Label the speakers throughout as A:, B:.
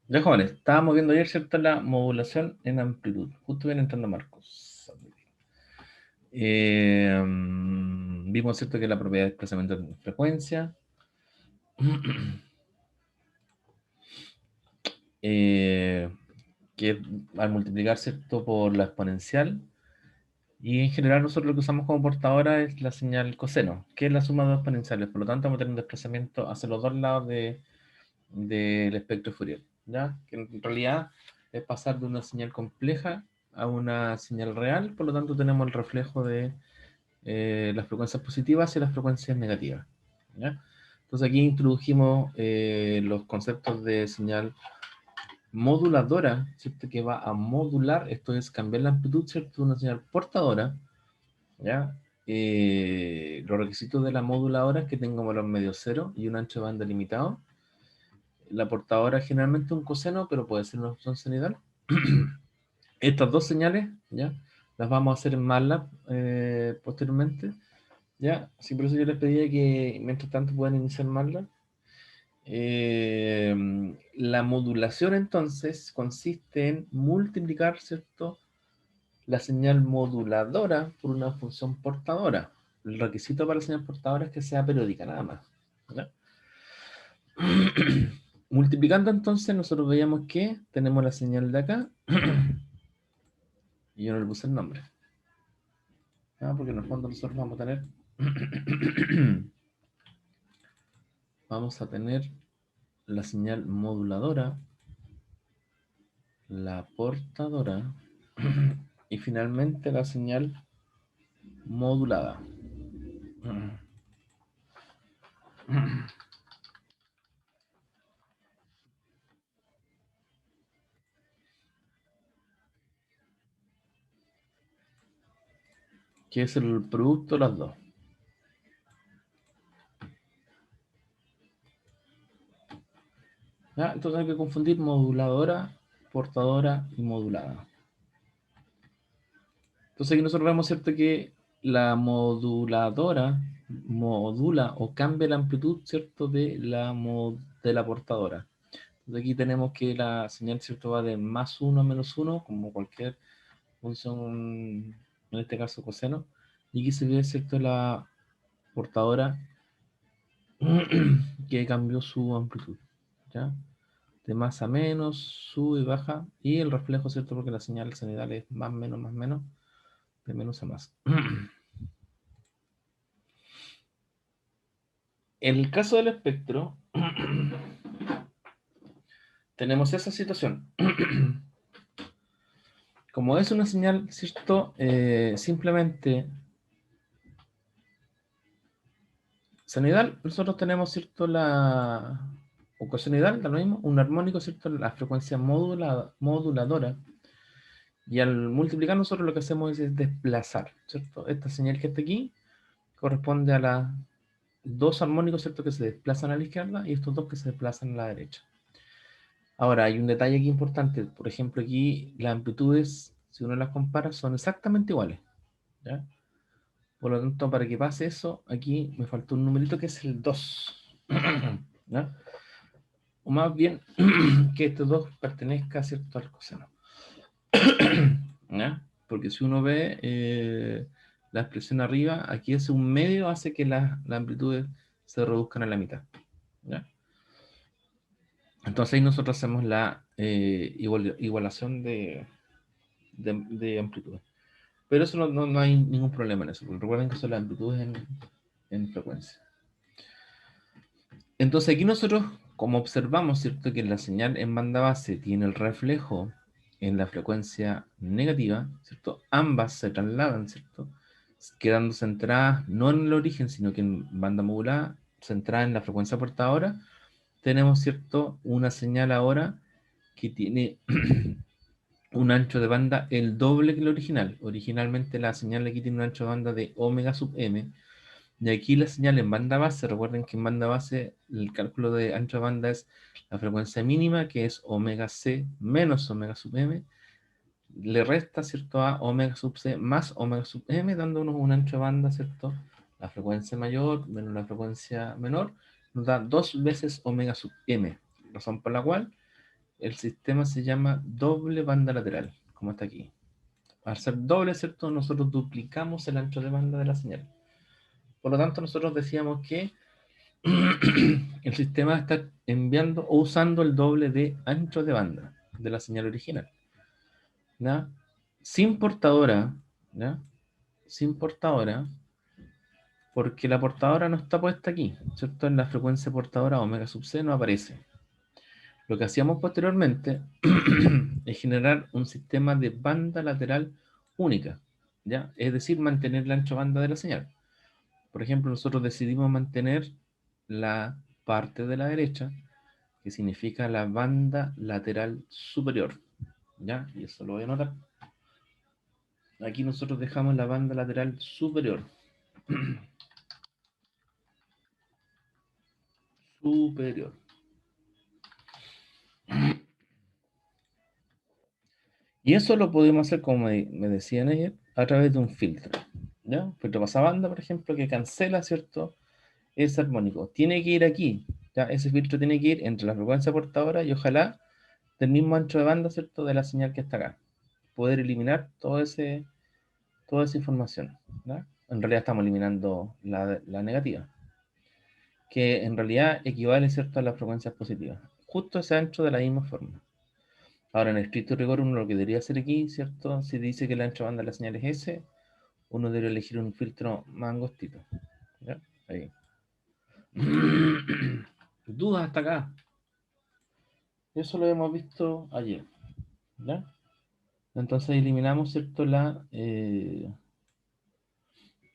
A: Ya, jóvenes, estábamos viendo ayer, ¿cierto? La modulación en amplitud. Justo viene entrando Marcos. Vimos, ¿cierto? Que la propiedad de desplazamiento de frecuencia. eh, que al multiplicar, ¿cierto? Por la exponencial. Y en general nosotros lo que usamos como portadora es la señal coseno, que es la suma de dos exponenciales. Por lo tanto, vamos a tener un desplazamiento hacia los dos lados del espectro Fourier, ¿ya? Que en realidad es pasar de una señal compleja a una señal real, por lo tanto tenemos el reflejo de las frecuencias positivas y las frecuencias negativas, ¿ya? Entonces aquí introdujimos los conceptos de señal moduladora, ¿cierto? Que va a modular, esto es cambiar la amplitud, ¿cierto? De una señal portadora, ¿ya? Los requisitos de la moduladora es que tenga un valor medio cero y un ancho de banda limitado. La portadora es generalmente un coseno, pero puede ser una función senoidal. Estas dos señales, ¿ya? Las vamos a hacer en MATLAB posteriormente, ¿ya? Sí, por eso yo les pedía que mientras tanto puedan iniciar MATLAB. La modulación entonces consiste en multiplicar, ¿cierto? La señal moduladora por una función portadora. El requisito para la señal portadora es que sea periódica nada más, ¿ya? Multiplicando entonces nosotros veíamos que tenemos la señal de acá y yo no le puse el nombre, ¿ya? Porque en el fondo nosotros vamos a tener vamos a tener la señal moduladora, la portadora y finalmente la señal modulada. Que es el producto de las dos. ¿Ya? Entonces hay que confundir moduladora, portadora y modulada. Entonces aquí nosotros vemos, ¿cierto? Que la moduladora modula o cambia la amplitud, ¿cierto? De la portadora. Entonces aquí tenemos que la señal, ¿cierto? Va de más 1 a menos 1, como cualquier función, en este caso coseno. Y aquí se ve, ¿cierto? La portadora que cambió su amplitud, ¿ya? De más a menos, sube y baja. Y el reflejo, ¿cierto? Porque la señal senoidal es más menos, de menos a más. En el caso del espectro, tenemos esa situación. Como es una señal, ¿cierto? Simplemente senoidal, nosotros tenemos, ¿cierto? O cosenoidal, da lo mismo, un armónico, ¿cierto? La frecuencia moduladora. Y al multiplicar nosotros lo que hacemos es desplazar, ¿cierto? Esta señal que está aquí corresponde a las dos armónicos, ¿cierto? Que se desplazan a la izquierda y estos dos que se desplazan a la derecha. Ahora, hay un detalle aquí importante. Por ejemplo, aquí las amplitudes, si uno las compara, son exactamente iguales, ¿ya? Por lo tanto, para que pase eso, aquí me faltó un numerito que es el 2, ¿ya? O más bien, que estos dos pertenezca, ¿cierto? Al coseno, ¿ya? Porque si uno ve la expresión arriba, aquí es un medio, hace que las amplitudes se reduzcan a la mitad, ¿ya? Entonces ahí nosotros hacemos la igualación de amplitudes. Pero eso no hay ningún problema en eso, porque recuerden que son las amplitudes en frecuencia. Entonces aquí nosotros, como observamos, ¿cierto? Que la señal en banda base tiene el reflejo en la frecuencia negativa, ¿cierto? Ambas se trasladan, ¿cierto? Quedando centradas no en el origen, sino que en banda modulada, centrada en la frecuencia portadora. Tenemos, ¿cierto? Una señal ahora que tiene un ancho de banda el doble que el original. Originalmente la señal aquí tiene un ancho de banda de omega sub m. Y aquí la señal en banda base, recuerden que en banda base el cálculo de ancho de banda es la frecuencia mínima, que es omega c menos omega sub m. Le resta, ¿cierto? A omega sub c más omega sub m, dándonos un ancho de banda, ¿cierto? La frecuencia mayor menos la frecuencia menor nos da dos veces omega sub m. Razón por la cual el sistema se llama doble banda lateral, como está aquí. Al ser doble, ¿cierto? Nosotros duplicamos el ancho de banda de la señal. Por lo tanto, nosotros decíamos que el sistema está enviando o usando el doble de ancho de banda de la señal original. ¿Ya? Sin portadora, ¿ya? Sin portadora, porque la portadora no está puesta aquí, ¿cierto? En la frecuencia portadora omega sub c no aparece. Lo que hacíamos posteriormente es generar un sistema de banda lateral única, ¿ya? Es decir, mantener la ancho banda de la señal. Por ejemplo, nosotros decidimos mantener la parte de la derecha, que significa la banda lateral superior, ¿ya? Y eso lo voy a anotar. Aquí nosotros dejamos la banda lateral superior. Superior. Y eso lo podemos hacer, como me decían ayer, a través de un filtro. ¿Ya? Un filtro pasabanda, por ejemplo, que cancela, ¿cierto? Ese armónico. Tiene que ir aquí. ¿Ya? Ese filtro tiene que ir entre la frecuencia portadora y ojalá del mismo ancho de banda, ¿cierto? De la señal que está acá. Poder eliminar toda esa información. ¿Ya? En realidad estamos eliminando la negativa, que en realidad equivale, ¿cierto?, a las frecuencias positivas. Justo ese ancho de la misma forma. Ahora, en estricto rigor, uno lo que debería hacer aquí, ¿cierto? Si dice que el ancho de banda de la señal es ese, uno debería elegir un filtro más angostito. ¿Ya? Ahí. Dudas hasta acá. Eso lo hemos visto ayer. ¿Ya? Entonces eliminamos, ¿cierto?, la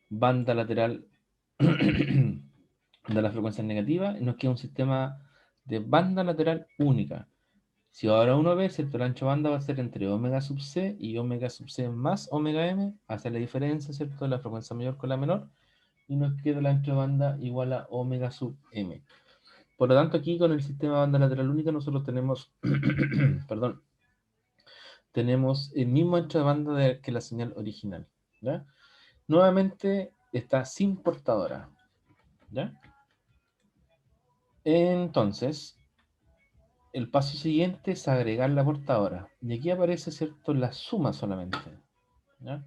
A: banda lateral de la frecuencia negativa y nos queda un sistema de banda lateral única. Si ahora uno ve, ¿cierto?, el ancho banda va a ser entre omega sub c y omega sub c más omega m, hace la diferencia, ¿cierto?, de la frecuencia mayor con la menor, y nos queda el ancho de banda igual a omega sub m. Por lo tanto, aquí con el sistema de banda lateral única nosotros tenemos, perdón, tenemos el mismo ancho de banda que la señal original. ¿Ya? Nuevamente está sin portadora. ¿Ya? Entonces, el paso siguiente es agregar la portadora. Y aquí aparece, ¿cierto?, la suma solamente. ¿Ya?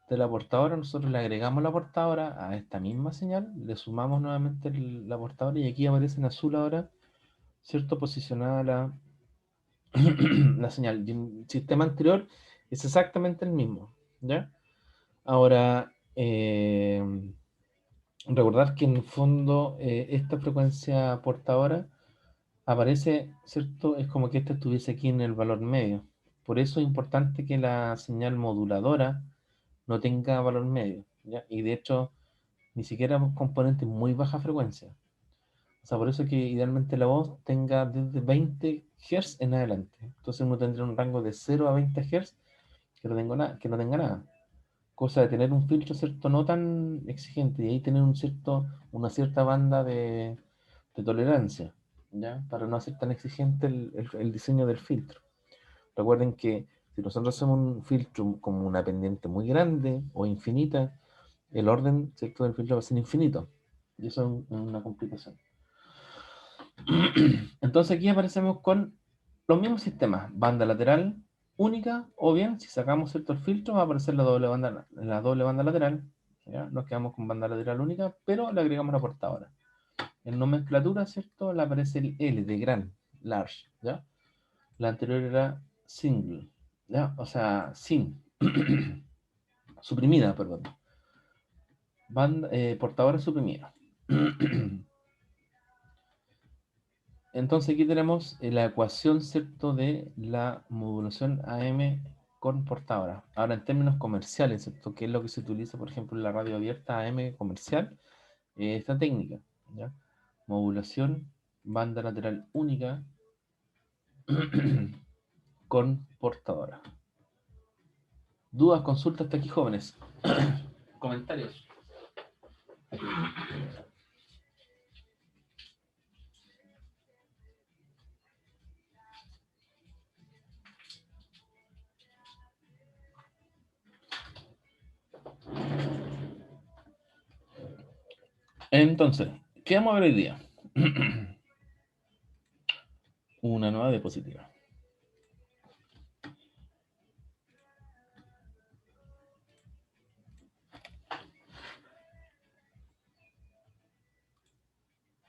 A: De la portadora nosotros le agregamos la portadora a esta misma señal, le sumamos nuevamente la portadora y aquí aparece en azul ahora, ¿cierto?, posicionada la señal. Y el sistema anterior es exactamente el mismo. ¿Ya? Ahora, recordar que en el fondo esta frecuencia portadora aparece, ¿cierto? Es como que esta estuviese aquí en el valor medio. Por eso es importante que la señal moduladora no tenga valor medio, ¿ya? Y de hecho, ni siquiera un componente muy baja frecuencia. O sea, por eso que idealmente la voz tenga desde 20 Hz en adelante. Entonces uno tendría un rango de 0 a 20 Hz que no tenga nada. Cosa de tener un filtro, ¿cierto?, no tan exigente y ahí tener una cierta banda de tolerancia, ¿ya? Para no hacer tan exigente el diseño del filtro. Recuerden que si nosotros hacemos un filtro como una pendiente muy grande o infinita, el orden, ¿cierto?, del filtro va a ser infinito. Y eso es una complicación. Entonces aquí aparecemos con los mismos sistemas, banda lateral única, o bien si sacamos, ¿cierto?, el filtro va a aparecer la doble banda lateral. ¿Ya? Nos quedamos con banda lateral única, pero le agregamos la portadora. En nomenclatura, ¿cierto?, le aparece el L de gran, large. ¿Ya? La anterior era single, ¿ya? O sea, sin, suprimida, perdón. Portadora suprimida. Entonces aquí tenemos la ecuación, ¿cierto?, de la modulación AM con portadora. Ahora, en términos comerciales, ¿cierto?, ¿qué es lo que se utiliza, por ejemplo, en la radio abierta AM comercial? Esta técnica, ¿ya? Modulación, banda lateral única con portadora. ¿Dudas, consultas hasta aquí, jóvenes? Comentarios. Entonces, ¿qué vamos a ver hoy día? Una nueva diapositiva.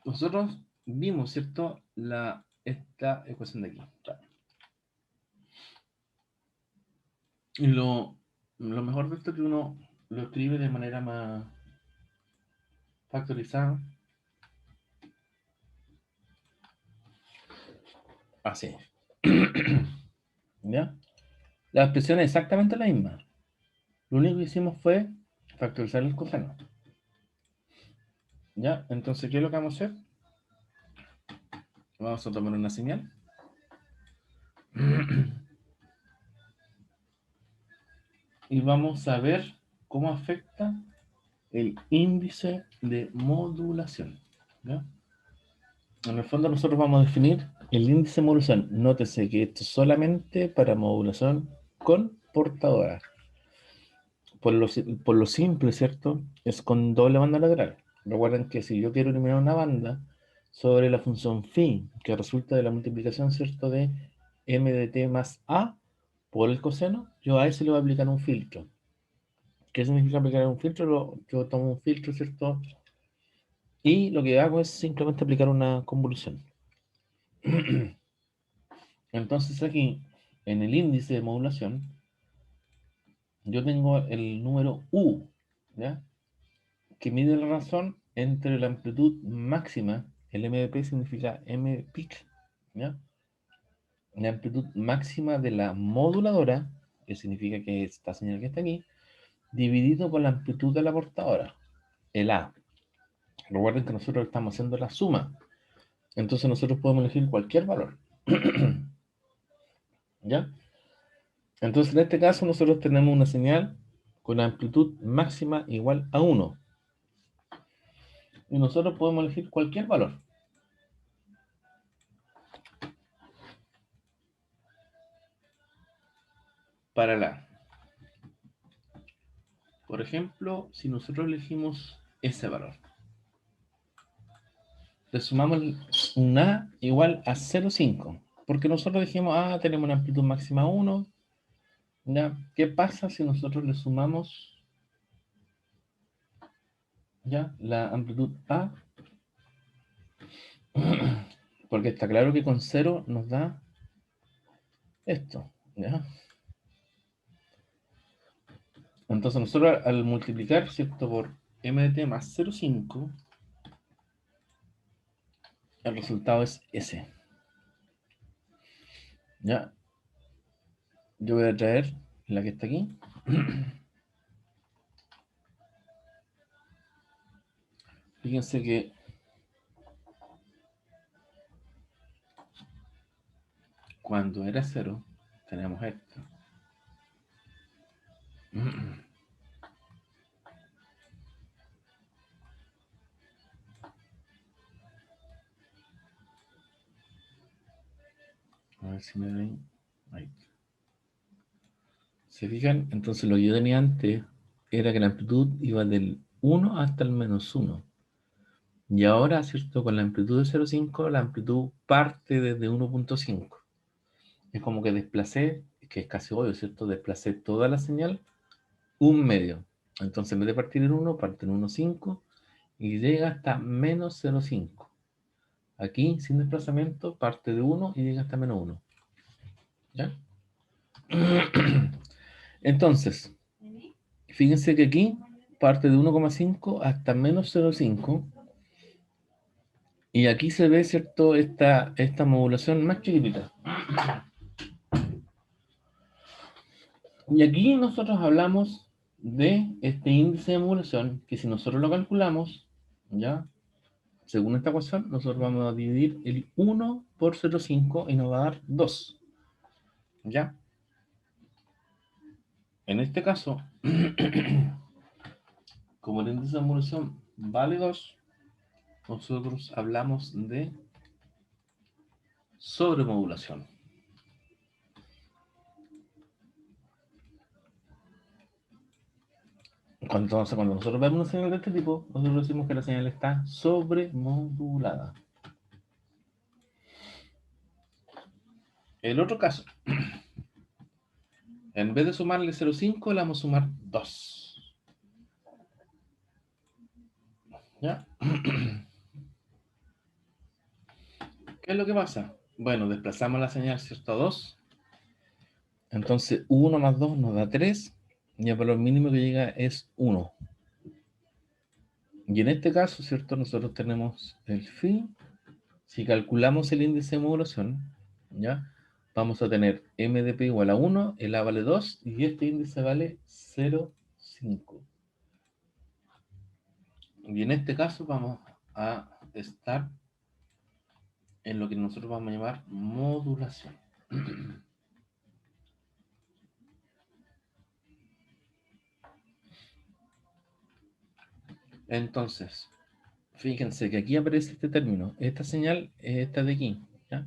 A: nosotros vimos, ¿cierto? Esta ecuación de aquí. Y lo mejor de esto es que uno lo escribe de manera más factorizada. Así. ¿Ya? La expresión es exactamente la misma. Lo único que hicimos fue factorizar el coseno. ¿Ya? Entonces, ¿qué es lo que vamos a hacer? Vamos a tomar una señal. Y vamos a ver cómo afecta el índice de modulación. ¿Ya? En el fondo nosotros vamos a definir el índice de modulación. Nótese que esto es solamente para modulación con portadora. Por lo simple, ¿cierto? Es con doble banda lateral. Recuerden que si yo quiero eliminar una banda sobre la función phi, que resulta de la multiplicación, ¿cierto? De m de t más a por el coseno, yo a ese le voy a aplicar un filtro. ¿Qué significa aplicar un filtro? Yo tomo un filtro, ¿cierto? Y lo que hago es simplemente aplicar una convolución. Entonces aquí, en el índice de modulación, yo tengo el número U, ¿ya? Que mide la razón entre la amplitud máxima, el MVP significa M-peak, ¿ya? La amplitud máxima de la moduladora, que significa que esta señal que está aquí, dividido por la amplitud de la portadora, el A. Recuerden que nosotros estamos haciendo la suma, entonces nosotros podemos elegir cualquier valor, ¿ya? Entonces en este caso nosotros tenemos una señal con la amplitud máxima igual a 1, y nosotros podemos elegir cualquier valor. Para la, por ejemplo, si nosotros elegimos ese valor, le sumamos un A igual a 0,5, porque nosotros dijimos, tenemos una amplitud máxima 1, ¿ya? ¿Qué pasa si nosotros le sumamos, ¿ya? La amplitud A? Porque está claro que con 0 nos da esto, ¿ya? Entonces nosotros al multiplicar, ¿cierto? Por m de t más 0,5, el resultado es ese, ¿ya? Yo voy a traer la que está aquí. Fíjense que cuando era 0, tenemos esto. A ver si me ven. Ahí. ¿Se fijan? Entonces lo que yo tenía antes era que la amplitud iba del 1 hasta el menos 1. Y ahora, ¿cierto? Con la amplitud de 0,5, la amplitud parte desde 1,5. Es como que desplacé, que es casi obvio, ¿cierto? Desplacé toda la señal un medio. Entonces en vez de partir en 1, parte en 1,5 y llega hasta menos 0,5. Aquí, sin desplazamiento, parte de 1 y llega hasta menos 1. ¿Ya? Entonces, fíjense que aquí parte de 1,5 hasta menos 0,5. Y aquí se ve, ¿cierto? Esta modulación más chiquitita. Y aquí nosotros hablamos de este índice de modulación, que si nosotros lo calculamos, ¿ya? Según esta ecuación, nosotros vamos a dividir el 1 por 0,5 y nos va a dar 2. ¿Ya? En este caso, como el índice de modulación vale 2, nosotros hablamos de sobremodulación. Entonces, cuando nosotros vemos una señal de este tipo, nosotros decimos que la señal está sobremodulada. El otro caso, en vez de sumarle 0,5, le vamos a sumar 2. ¿Ya? ¿Qué es lo que pasa? Bueno, desplazamos la señal, ¿cierto? A 2. Entonces, 1 más 2 nos da 3. Y el valor mínimo que llega es 1. Y en este caso, ¿cierto? Nosotros tenemos el phi. Si calculamos el índice de modulación, ¿ya? Vamos a tener m de p igual a 1, el a vale 2 y este índice vale 0,5. Y en este caso vamos a estar en lo que nosotros vamos a llamar modulación. Entonces, fíjense que aquí aparece este término. Esta señal es esta de aquí, ¿ya?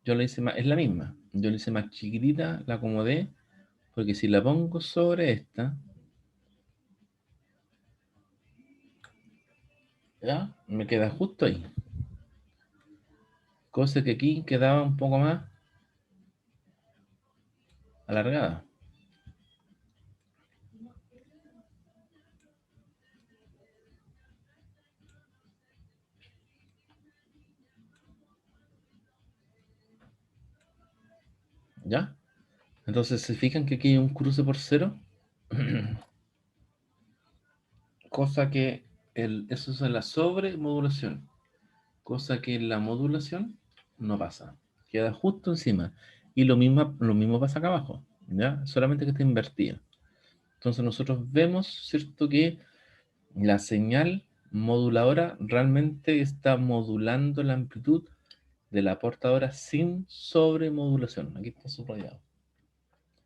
A: Yo la hice más, es la misma. Yo la hice más chiquitita, la acomodé, porque si la pongo sobre esta, ¿ya? Me queda justo ahí. Cosa que aquí quedaba un poco más alargada. ¿Ya? Entonces, ¿se fijan que aquí hay un cruce por cero? Cosa que eso es en la sobremodulación. Cosa que en la modulación no pasa. Queda justo encima. Y lo mismo pasa acá abajo. ¿Ya? Solamente que está invertida. Entonces nosotros vemos, ¿cierto? Que la señal moduladora realmente está modulando la amplitud de la portadora sin sobremodulación. Aquí está subrayado.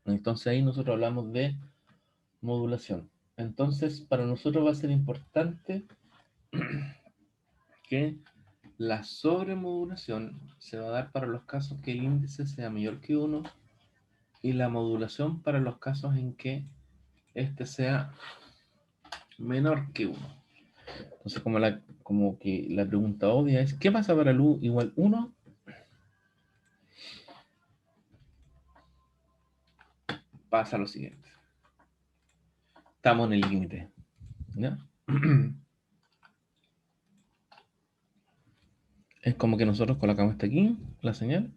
A: Entonces ahí nosotros hablamos de modulación. Entonces para nosotros va a ser importante que la sobremodulación se va a dar para los casos que el índice sea mayor que 1 y la modulación para los casos en que este sea menor que 1. Entonces como que la pregunta obvia es, ¿qué pasa para el u igual 1? Pasa lo siguiente. Estamos en el límite. ¿Ya? Es como que nosotros colocamos hasta aquí la señal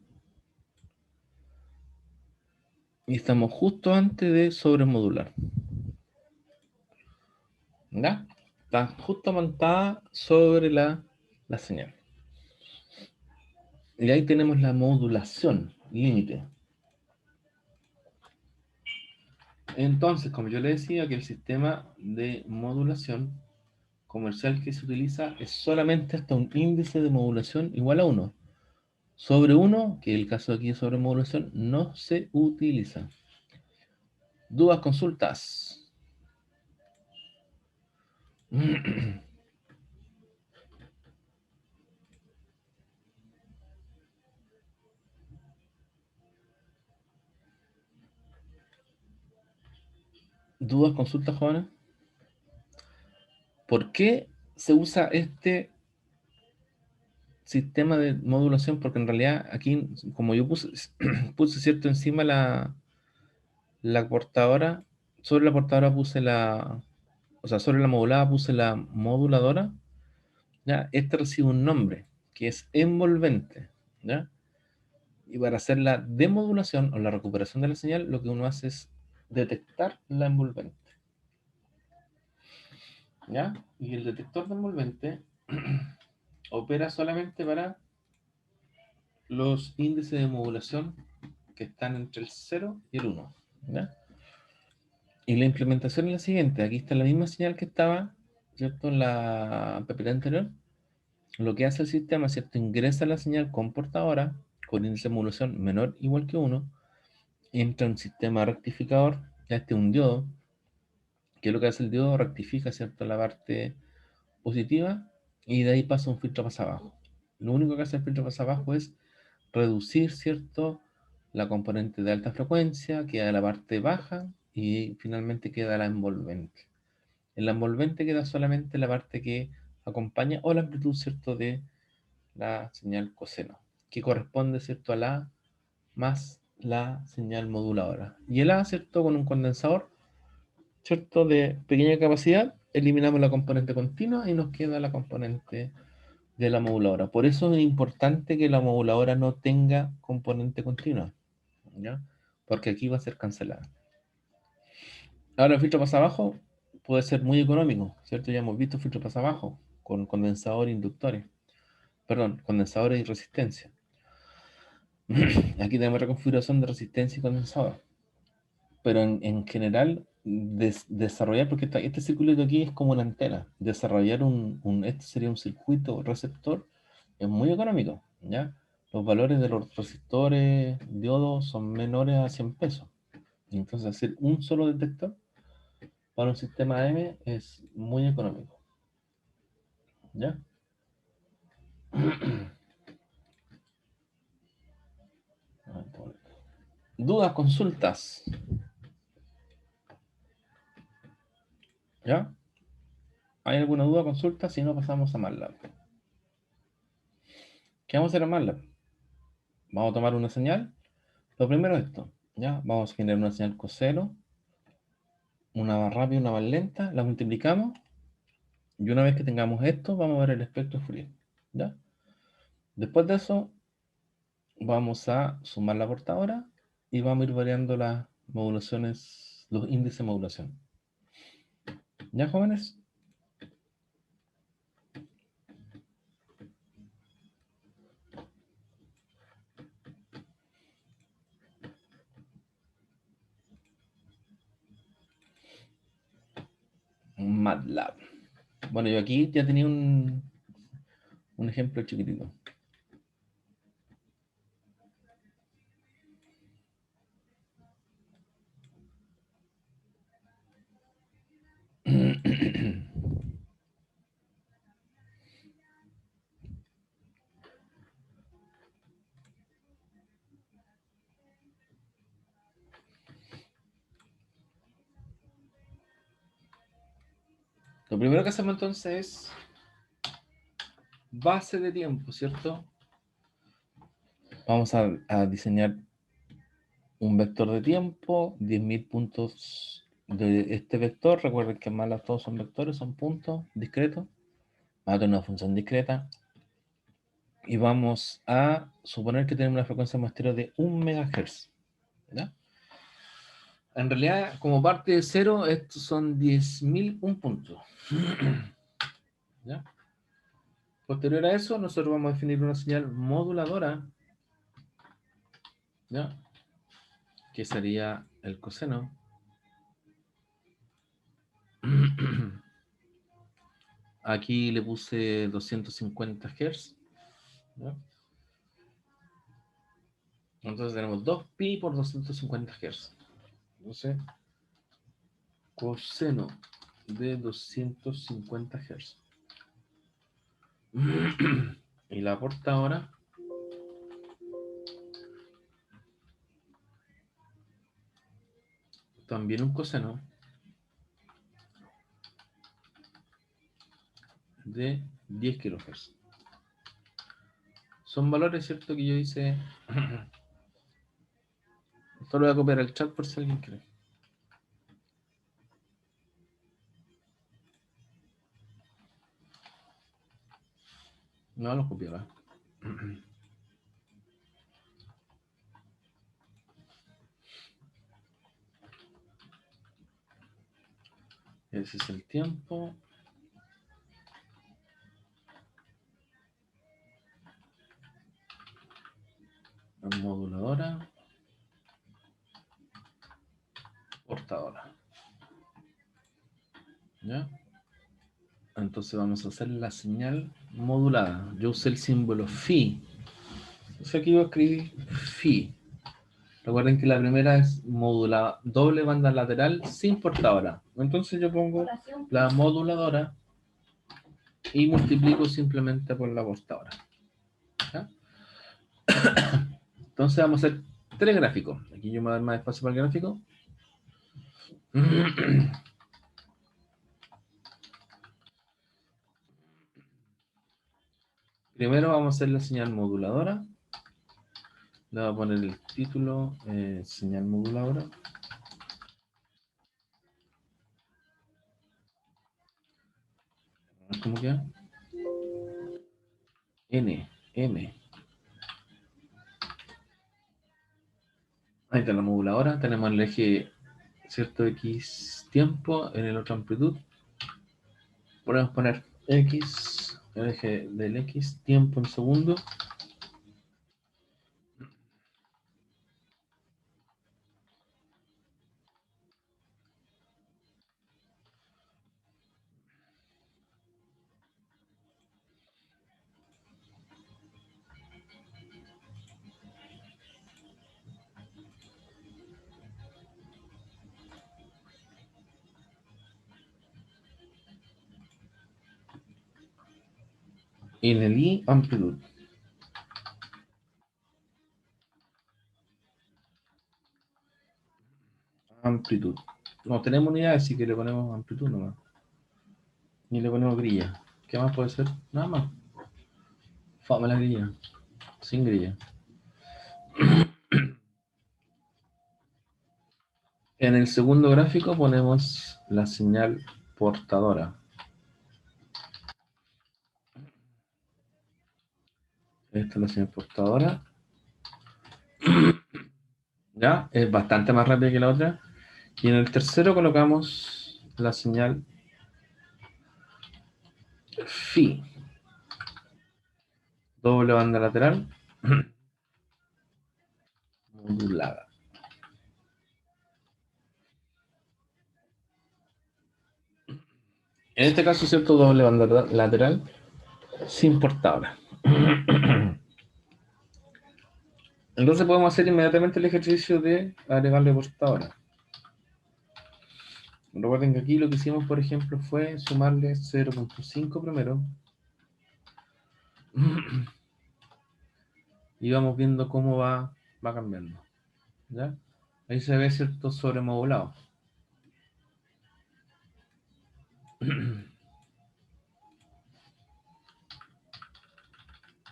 A: y estamos justo antes de sobremodular. ¿Ya? Está justo montada sobre la señal. Y ahí tenemos la modulación, límite. Entonces, como yo le decía, que el sistema de modulación comercial que se utiliza es solamente hasta un índice de modulación igual a 1. Sobre 1, que el caso aquí de sobremodulación, no se utiliza. ¿Dudas, consultas? ¿Dudas, consultas, jóvenes? ¿Por qué se usa este sistema de modulación? Porque en realidad aquí, como yo puse cierto encima la portadora, sobre la portadora puse o sea, sobre la modulada puse la moduladora, ¿ya? Este recibe un nombre, que es envolvente, ¿ya? Y para hacer la demodulación o la recuperación de la señal, lo que uno hace es detectar la envolvente, ¿ya? Y el detector de envolvente opera solamente para los índices de modulación que están entre el 0 y el 1, ¿ya? Y la implementación es la siguiente. Aquí está la misma señal que estaba, ¿cierto? En la PPT anterior. Lo que hace el sistema, ¿cierto? Ingresa la señal comportadora con índice de modulación menor o igual que 1. Entra un sistema rectificador, ya este es un diodo, que lo que hace el diodo rectifica, ¿cierto? La parte positiva y de ahí pasa un filtro más abajo. Lo único que hace el filtro más abajo es reducir, ¿cierto? La componente de alta frecuencia, queda la parte baja y finalmente queda la envolvente. En la envolvente queda solamente la parte que acompaña o la amplitud, ¿cierto? De la señal coseno, que corresponde, ¿cierto? A la más la señal moduladora. Y el A, ¿cierto? Con un condensador, ¿cierto? De pequeña capacidad, eliminamos la componente continua y nos queda la componente de la moduladora. Por eso es importante que la moduladora no tenga componente continua, ¿ya? Porque aquí va a ser cancelada. Ahora el filtro pasa abajo puede ser muy económico, ¿cierto? Ya hemos visto filtro pasa abajo con condensadores e inductores. Perdón, condensadores y resistencia. Aquí tenemos otra configuración de resistencia y condensador. Pero en general, desarrollar, porque este circulito aquí es como una antena, desarrollar este sería un circuito receptor, es muy económico, ¿ya? Los valores de los resistores, diodos, son menores a 100 pesos. Entonces, hacer un solo detector para un sistema M es muy económico, ¿ya? Dudas, consultas, ¿ya? ¿Hay alguna duda, consulta? Si no, pasamos a MATLAB. ¿Qué vamos a hacer en MATLAB? Vamos a tomar una señal. Lo primero es esto, ¿ya? Vamos a generar una señal coseno, una más rápida, una más lenta, la multiplicamos y una vez que tengamos esto, vamos a ver el espectro Fourier, ¿ya? Después de eso, vamos a sumar la portadora y vamos a ir variando las modulaciones, los índices de modulación. ¿Ya, jóvenes? MATLAB. Bueno, yo aquí ya tenía un ejemplo chiquitito. Lo primero que hacemos entonces es base de tiempo, ¿cierto? Vamos a diseñar un vector de tiempo, 10.000 puntos de este vector. Recuerden que más las todos son vectores, son puntos discretos. Vamos a tener una función discreta. Y vamos a suponer que tenemos una frecuencia de muestreo de 1 MHz. ¿Ya? En realidad, como parte de cero, estos son 10.001 puntos. ¿Ya? Posterior a eso, nosotros vamos a definir una señal moduladora, ¿ya? Que sería el coseno. Aquí le puse 250 Hz. ¿Ya? Entonces tenemos 2pi por 250 Hz. Entonces, coseno de 250 Hz. Y la portadora también un coseno de 10 kHz. Son valores, ¿cierto? Que yo hice. Esto lo voy a copiar al chat por si alguien quiere. No lo copiaba. Ese es el tiempo. La moduladora. Portadora. ¿Ya? Entonces vamos a hacer la señal modulada. Yo usé el símbolo phi. Entonces aquí voy a escribir phi. Recuerden que la primera es modulada, doble banda lateral sin portadora. Entonces yo pongo la moduladora y multiplico simplemente por la portadora. ¿Ya? Entonces vamos a hacer tres gráficos. Aquí yo me voy a dar más espacio para el gráfico. Primero vamos a hacer la señal moduladora. Le voy a poner el título, señal moduladora. ¿Cómo queda? N, M. Ahí está la moduladora. Tenemos el eje, cierto, X tiempo, en el otro amplitud. Podemos poner X, el eje del X, tiempo en segundo. Y en el I, amplitud. Amplitud. No tenemos unidad, así que le ponemos amplitud nomás. Y le ponemos grilla. ¿Qué más puede ser? Nada más. Fama la grilla. Sin grilla. En el segundo gráfico ponemos la señal portadora. Esta es la señal portadora. Ya, es bastante más rápida que la otra. Y en el tercero colocamos la señal Phi. Doble banda lateral. Modulada. En este caso, cierto, doble banda lateral sin portadora. Entonces podemos hacer inmediatamente el ejercicio de agregarle portadora. Recuerden que aquí lo que hicimos, por ejemplo, fue sumarle 0.5 primero. Y vamos viendo cómo va cambiando. ¿Ya? Ahí se ve cierto sobremodulado.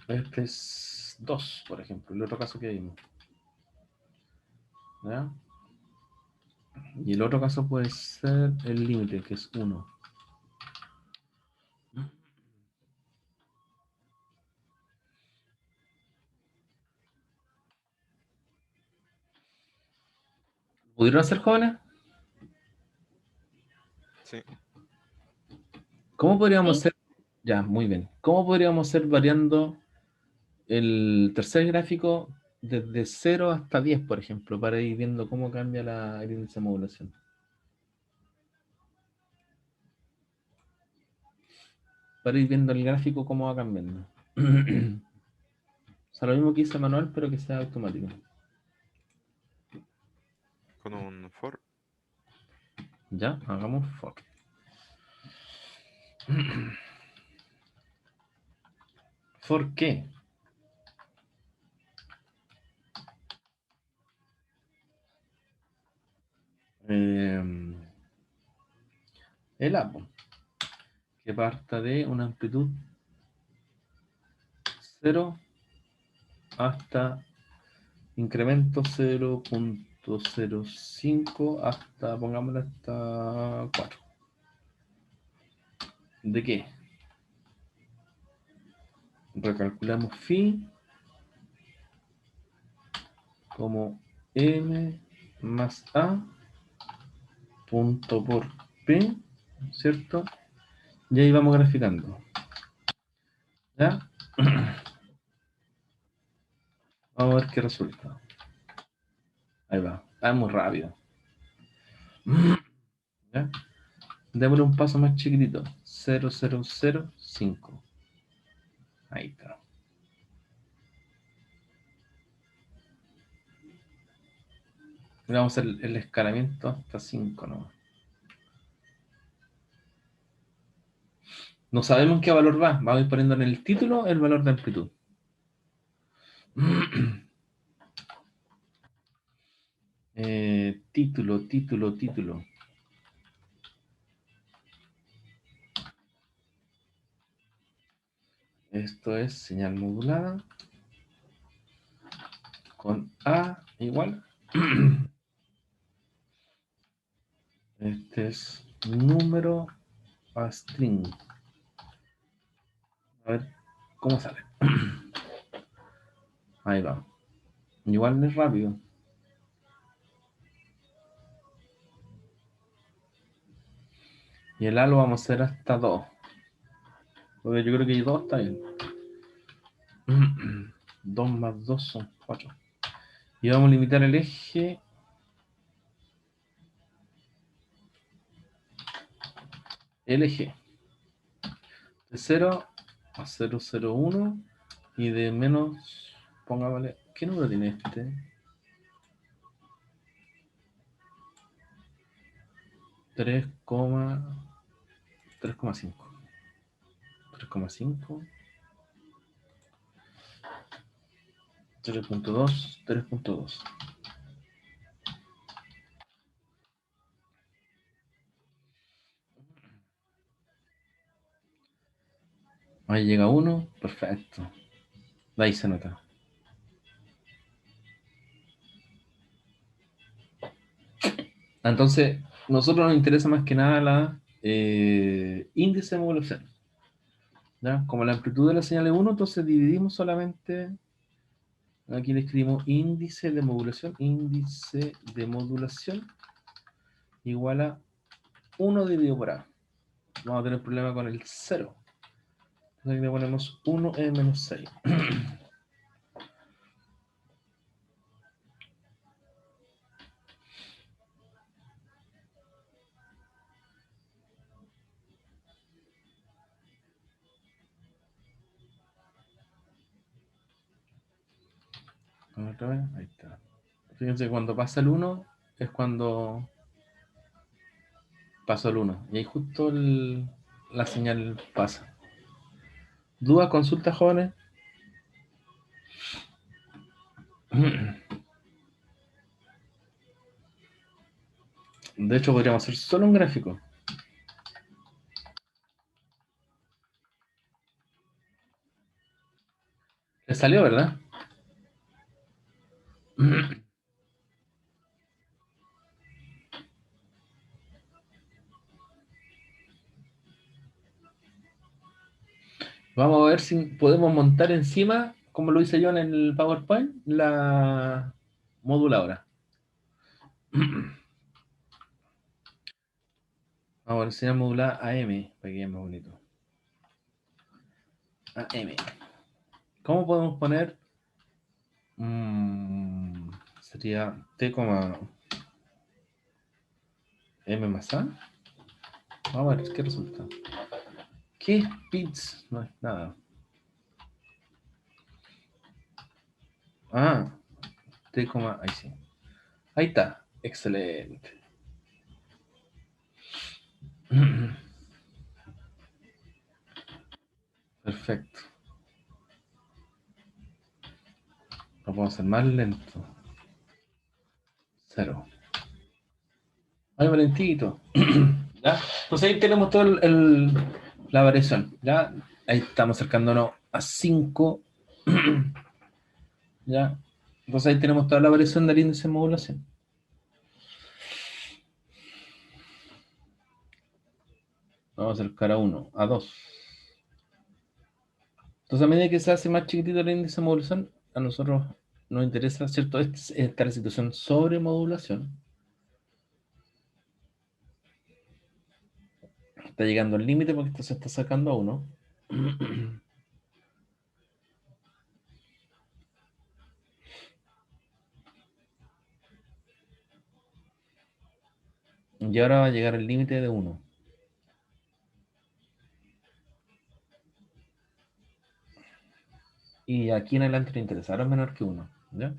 A: Este es 2, por ejemplo, el otro caso que vimos. ¿Ya? Y el otro caso puede ser el límite, que es 1. ¿Pudieron ser jóvenes?
B: Sí.
A: ¿Cómo podríamos
C: Sí.
A: ser? Ya, muy bien. ¿Cómo podríamos ser variando el tercer gráfico desde 0 hasta 10, por ejemplo, para ir viendo cómo cambia el índice de modulación? Para ir viendo el gráfico cómo va cambiando. O sea, lo mismo que hice manual, pero que sea automático.
B: Con un for.
A: Ya, hagamos for. ¿For qué? El APO, que parta de una amplitud 0 hasta incremento 0.05 hasta, pongámoslo, hasta 4. ¿De qué? Recalculamos phi como m más a punto por p, ¿cierto? Y ahí vamos graficando. ¿Ya? Vamos a ver qué resulta. Ahí va. Ah, es muy rápido. ¿Ya? Démosle un paso más chiquitito. 0,005. Ahí está. Le vamos a hacer el escalamiento hasta 5, ¿no? No sabemos en qué valor va. Vamos a ir poniendo en el título el valor de amplitud. Título. Esto es señal modulada con A igual. Este es número a string. A ver cómo sale. Ahí va. Igual es rápido. Y el A lo vamos a hacer hasta 2. Porque yo creo que 2 está bien. 2 más 2 son 4. Y vamos a limitar el eje de 0 a 0, 0, 1 y de menos, pongámosle, ¿qué número tiene este? 3,5. 3,5. 3.2, 3.2. Ahí llega 1, perfecto. De ahí se nota. Entonces, nosotros nos interesa más que nada la índice de modulación. ¿Ya? Como la amplitud de la señal es 1, entonces dividimos solamente, aquí le escribimos índice de modulación igual a 1 dividido por A. Vamos a tener problema con el 0. Entonces aquí le ponemos 1 en menos 6. Otra vez, ahí está. Fíjense que cuando pasa el 1 es cuando pasó el 1. Y ahí justo la señal pasa. ¿Dudas, consultas, jóvenes? De hecho, podríamos hacer solo un gráfico. Le salió, ¿verdad? Vamos a ver si podemos montar encima, como lo hice yo en el PowerPoint, la moduladora. Vamos a enseñar modular AM, para que quede más bonito. AM. ¿Cómo podemos poner? Sería T, M más A. Vamos a ver qué resulta. ¿Qué es bits? No es nada. Ah, T, ahí sí. Ahí está. Excelente. Perfecto. Lo podemos hacer más lento. 0. Ay, Valentito. ¿Ya? Entonces ahí tenemos toda la variación. ¿Ya? Ahí estamos acercándonos a 5. ¿Ya? Entonces ahí tenemos toda la variación del índice de modulación. Vamos a acercar a 1, a 2. Entonces a medida que se hace más chiquitito el índice de modulación, a nosotros nos interesa, ¿cierto? Esta la situación sobre modulación. Está llegando al límite porque esto se está sacando a 1. Y ahora va a llegar el límite de 1. Y aquí en adelante le interesa, ahora es menor que 1. ¿Ya?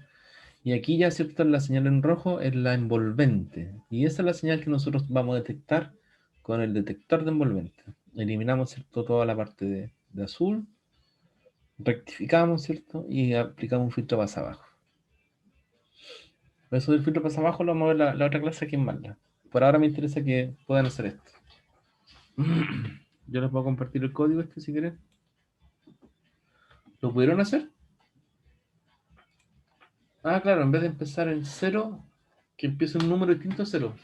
A: Y aquí ya, ¿cierto? La señal en rojo es la envolvente. Y esa es la señal que nosotros vamos a detectar con el detector de envolvente. Eliminamos, ¿cierto? Toda la parte de azul. Rectificamos, ¿cierto? Y aplicamos un filtro más abajo. Eso del filtro más abajo lo vamos a ver la otra clase aquí en Malla. Por ahora me interesa que puedan hacer esto. Yo les puedo compartir el código este si quieren. ¿Lo pudieron hacer? Ah, claro, en vez de empezar en 0, que empiece un número distinto a 0.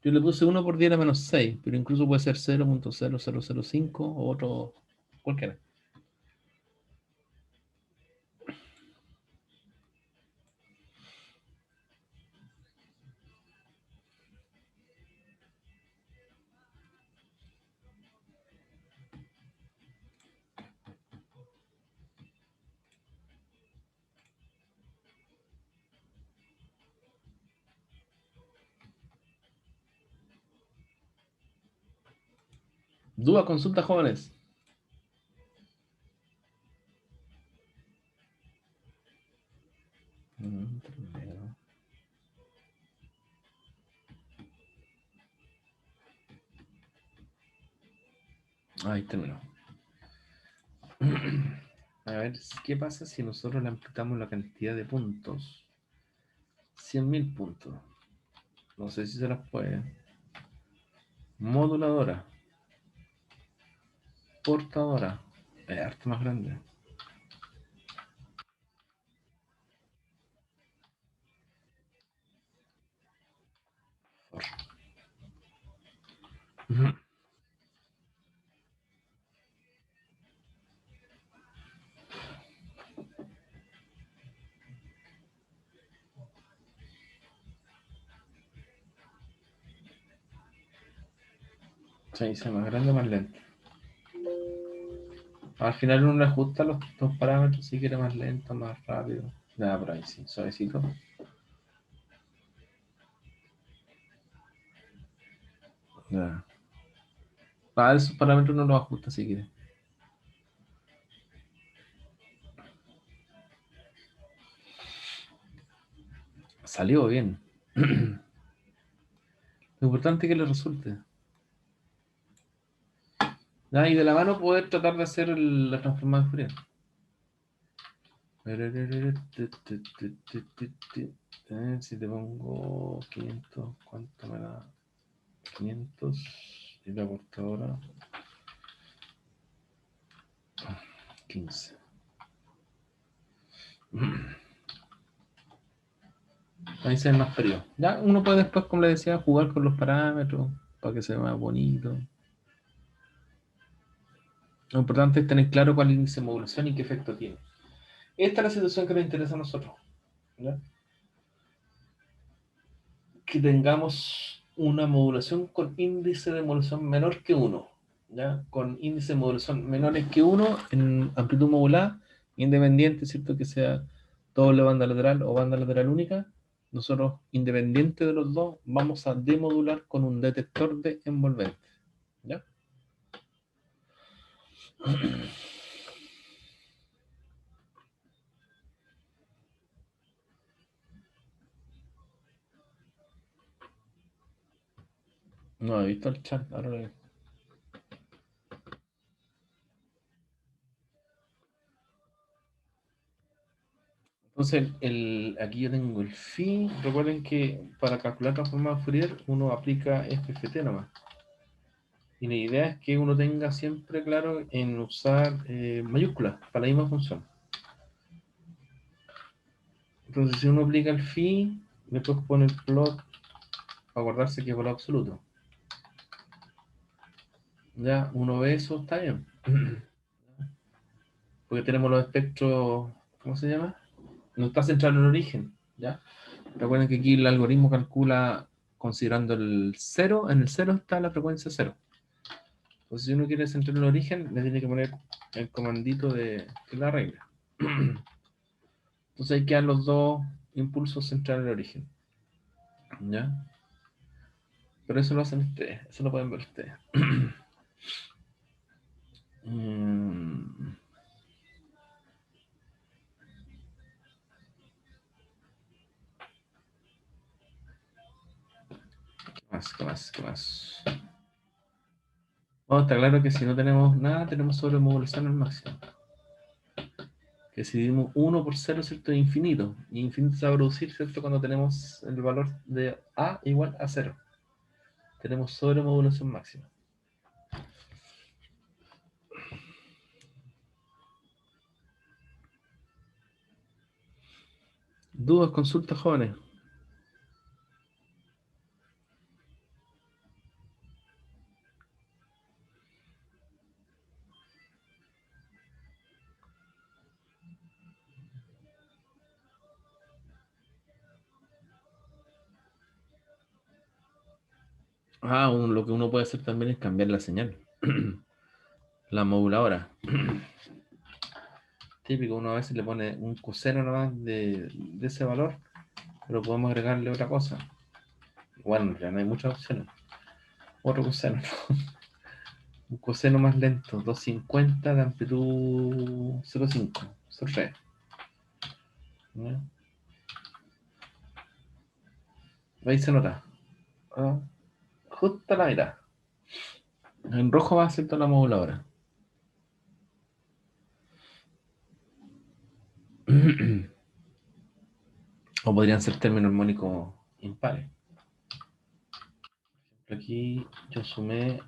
A: Yo le puse 1 por 10 a la menos 6, pero incluso puede ser 0.0005 o otro, cualquiera. Duda, consulta, jóvenes. Ahí terminó. A ver, ¿qué pasa si nosotros le ampliamos la cantidad de puntos? 100.000 puntos. No sé si se las puede. Moduladora. Portadora. Es harto más grande. Se dice más grande o más lento. Al final uno le ajusta los parámetros si quiere más lento, más rápido. Nada, por ahí sí, suavecito. Nada. Esos parámetros uno los ajusta si quiere. Salió bien. Lo importante es que le resulte. Y de la mano poder tratar de hacer la transformada de Fourier. Si te pongo 500, ¿cuánto me da? 500 y la portadora 15. Ahí se ven más periodos. Ya uno puede después, como le decía, jugar con los parámetros para que se vea más bonito. Lo importante es tener claro cuál es el índice de modulación y qué efecto tiene. Esta es la situación que nos interesa a nosotros. ¿Ya? Que tengamos una modulación con índice de modulación menor que 1. ¿Ya? Con índice de modulación menores que 1 en amplitud modulada, independiente, ¿cierto? Que sea doble banda lateral o banda lateral única. Nosotros, independiente de los dos, vamos a demodular con un detector de envolvente. ¿Ya? No he visto el chat, ahora lo veo. Entonces, aquí yo tengo el phi. Recuerden que para calcular transformada Fourier uno aplica FFT nomás. Y la idea es que uno tenga siempre claro en usar mayúsculas para la misma función. Entonces, si uno aplica el phi, después pone el plot, acordarse que es valor absoluto. Ya, uno ve eso, está bien. Porque tenemos los espectros, ¿cómo se llama? No está centrado en el origen, ¿ya? Recuerden que aquí el algoritmo calcula considerando el cero, en el cero está la frecuencia cero. Entonces, si uno quiere centrar en el origen, le tiene que poner el comandito de la regla. Entonces ahí quedan los dos impulsos centrales en el origen. ¿Ya? Pero eso lo hacen ustedes, eso lo pueden ver ustedes. ¿Qué más? Bueno, está claro que si no tenemos nada, tenemos sobremodulación al máximo. Que si dimos 1 por 0, ¿cierto? Es infinito. Y infinito se va a producir, ¿cierto? Cuando tenemos el valor de A igual a 0. Tenemos sobremodulación máxima. ¿Dudas, consultas, jóvenes? Lo que uno puede hacer también es cambiar la señal. La moduladora. Típico, uno a veces le pone un coseno nomás de ese valor, pero podemos agregarle otra cosa. Bueno, ya no hay muchas opciones. Otro coseno. Un coseno más lento, 250 de amplitud 0,5, 0,3. ¿Ya? Ahí se nota. Ah, justo la mitad. En rojo va a ser toda la moduladora. O podrían ser términos armónicos impares. Aquí yo sumé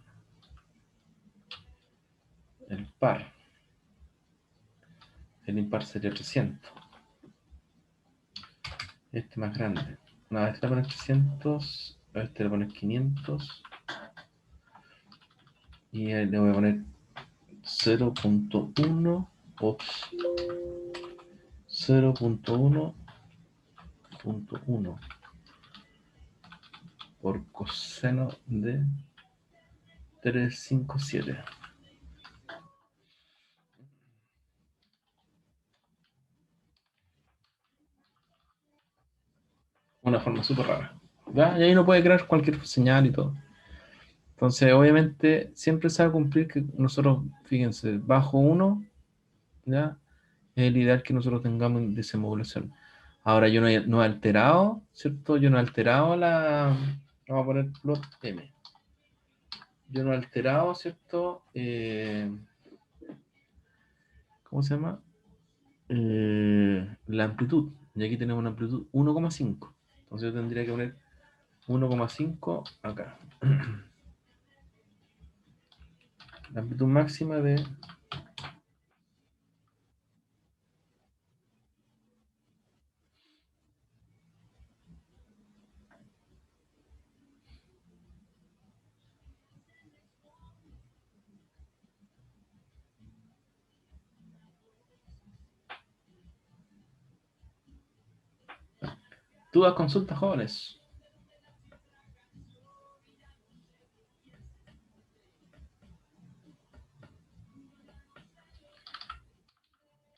A: el par. El impar sería 300. Este más grande. Una vez le pones 300, a este le pones 500. Y le voy a poner 0.1. Ops. 0.1.1 por coseno de 357. Una forma súper rara. ¿Ya? Y ahí uno puede crear cualquier señal y todo. Entonces, obviamente, siempre se va a cumplir que nosotros, fíjense, bajo 1, ¿ya? Es el ideal que nosotros tengamos de esa modulación. Ahora, yo no he alterado, ¿cierto? Yo no he alterado la. Vamos a poner plot M. Yo no he alterado, ¿cierto? ¿Cómo se llama? La amplitud. Y aquí tenemos una amplitud 1,5. Entonces yo tendría que poner 1,5 acá. La amplitud máxima de. Dudas, consultas, jóvenes.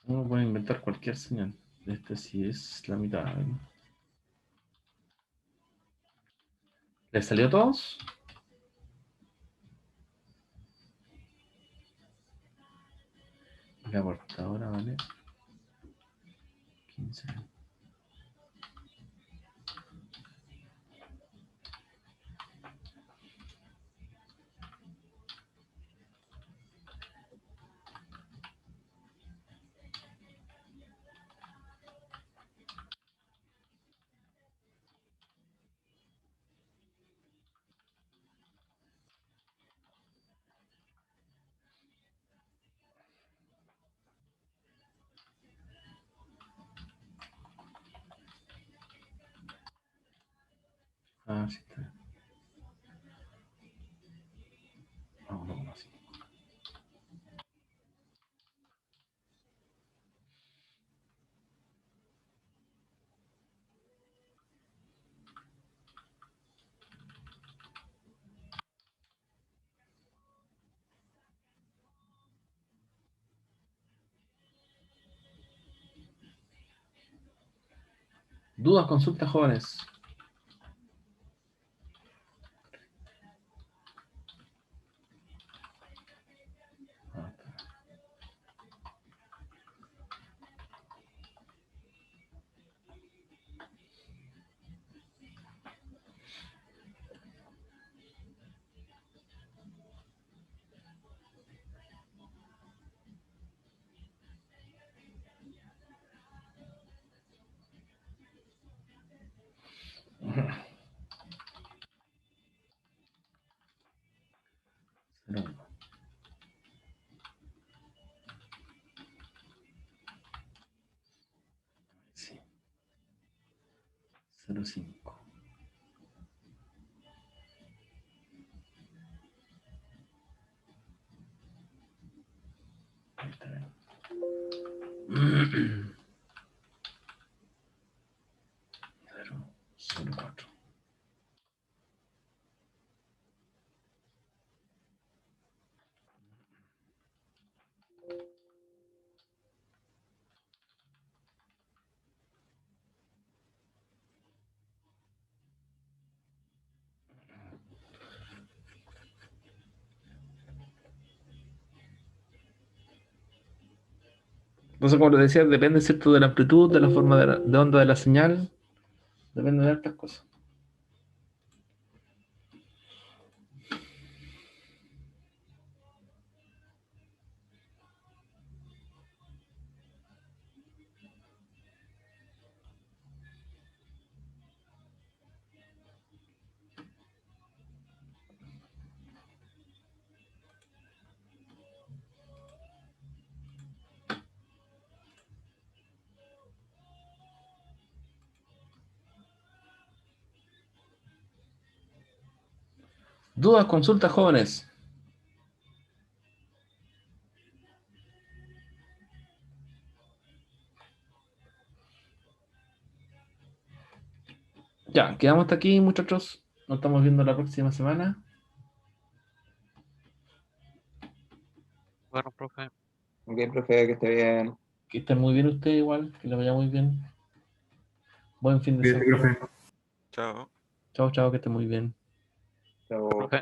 A: Uno puede inventar cualquier señal. Este sí es la mitad. ¿Les salió a todos? La portadora vale 15. Ah, sí está. Ah, 1,5. Dudas, consultas, jóvenes. Ah, está. 0,1. Sí. 0,5. Ahí está bien. 0,04. Entonces, como les decía, depende, ¿cierto?, de la amplitud, de la forma de onda de la señal, depende de estas cosas. Dudas, consultas, jóvenes. Ya, quedamos hasta aquí, muchachos. Nos estamos viendo la próxima semana.
C: Bueno, profe.
D: Ok, profe, que esté bien.
A: Que estén muy bien ustedes igual, que les vaya muy bien. Buen fin de
E: Cuídate,
A: semana.
E: profe.
B: Chao.
A: Chao, chao, que estén muy bien.
D: Chao.
C: Profe.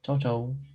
A: Chao, chao.